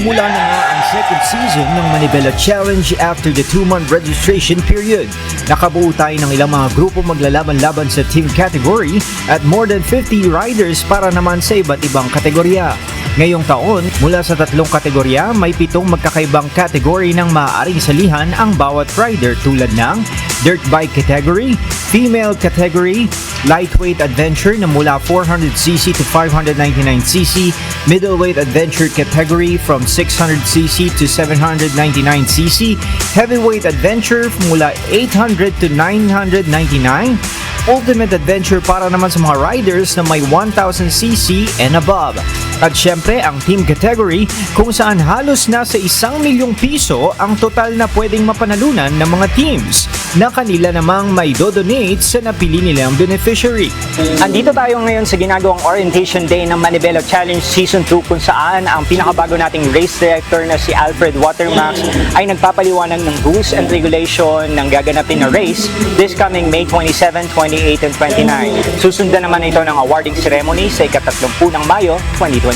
Nagsimula na nga ang second season ng Manibela Challenge after the 2-month registration period. Nakabuo tayo ng ilang mga grupo maglalaban-laban sa team category at more than 50 riders para naman sa iba't ibang kategorya. Ngayong taon, mula sa 3 kategorya, may 7 magkakaibang category ng maaaring salihan ang bawat rider tulad ng dirt bike category, female category, lightweight adventure na mula 400cc to 599cc, middleweight adventure category from 600cc to 799cc, heavyweight adventure mula 800 to 999, ultimate adventure para naman sa mga riders na may 1000cc and above. At syempre ang team category kung saan halos nasa 1 milyong piso ang total na pwedeng mapanalunan ng mga teams na kanila namang may dodonate sa napili nilang beneficiary. Andito tayo ngayon sa ginagawang orientation day ng Manibela Challenge Season 2 kung saan ang pinakabago nating race director na si Alfred Watermax ay nagpapaliwanag ng rules and regulation ng gaganapin na race this coming May 27, 28, and 29. Susundan naman ito ng awarding ceremony sa ika-30 ng Mayo 2025.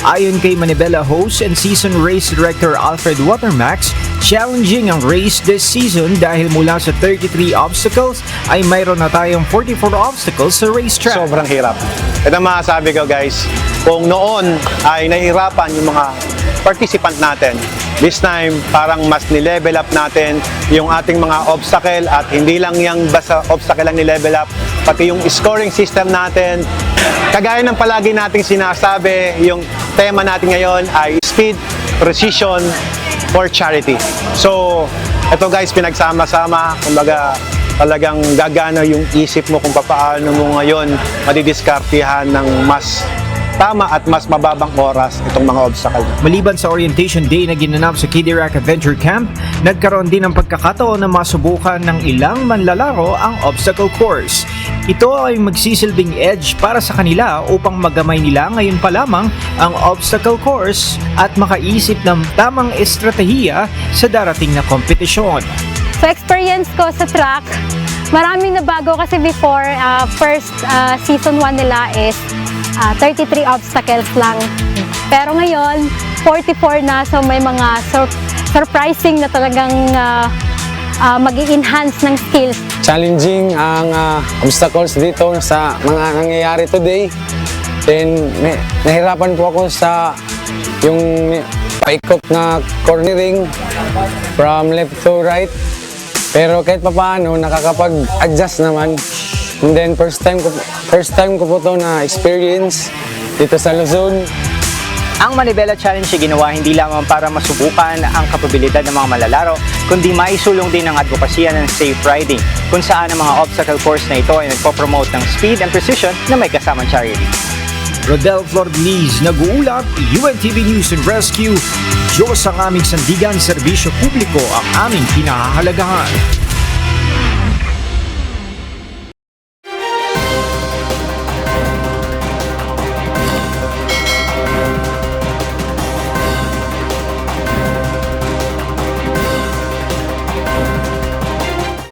Ayon kay Manibela host and season race director Alfred Watermax, challenging ang race this season dahil mula sa 33 obstacles ay mayroon na tayong 44 obstacles sa racetrack. Sobrang hirap. Ito ang masasabi ko guys, kung noon ay nahihirapan yung mga participant natin, this time parang mas nilevel up natin yung ating mga obstacle at hindi lang yung basta obstacle lang nilevel up, pati yung scoring system natin. Kagaya ng palagi nating sinasabi, yung tema natin ngayon ay speed, precision, for charity. So, ito guys, pinagsama-sama, kumbaga talagang gagana yung isip mo kung paano mo ngayon madidiskartihan ng mas tama at mas mababang oras itong mga obstacle. Maliban sa orientation day na ginanap sa Kidirak Adventure Camp, nagkaroon din ng pagkakataon na masubukan ng ilang manlalaro ang obstacle course. Ito ay magsisilbing edge para sa kanila upang magamay nila ngayon pa lamang ang obstacle course at makaisip ng tamang estratehiya sa darating na kompetisyon. So experience ko sa track, maraming nabago kasi before, first season 1 nila is 33 obstacles lang. Pero ngayon, 44 na, so may mga surprising na talagang mag-i-enhance ng skills. Challenging ang obstacles dito sa mga nangyayari today. Then, nahirapan po ako sa yung paikot na cornering from left to right. Pero kahit papaano, nakakapag-adjust naman. And then first time ko po ito na experience dito sa Luzon. Ang Manibela Challenge ay ginawa hindi lamang para masubukan ang kapabilidad ng mga malalaro, kundi maisulong din ang advokasya ng safe riding, kung saan ang mga obstacle course na ito ay nagpo-promote ng speed and precision na may kasamang charity. Rodel Flor-Liz, nag-uulat, UNTV News and Rescue. Diyos ang aming sandigan, serbisyo publiko ang aming pinahahalagahan.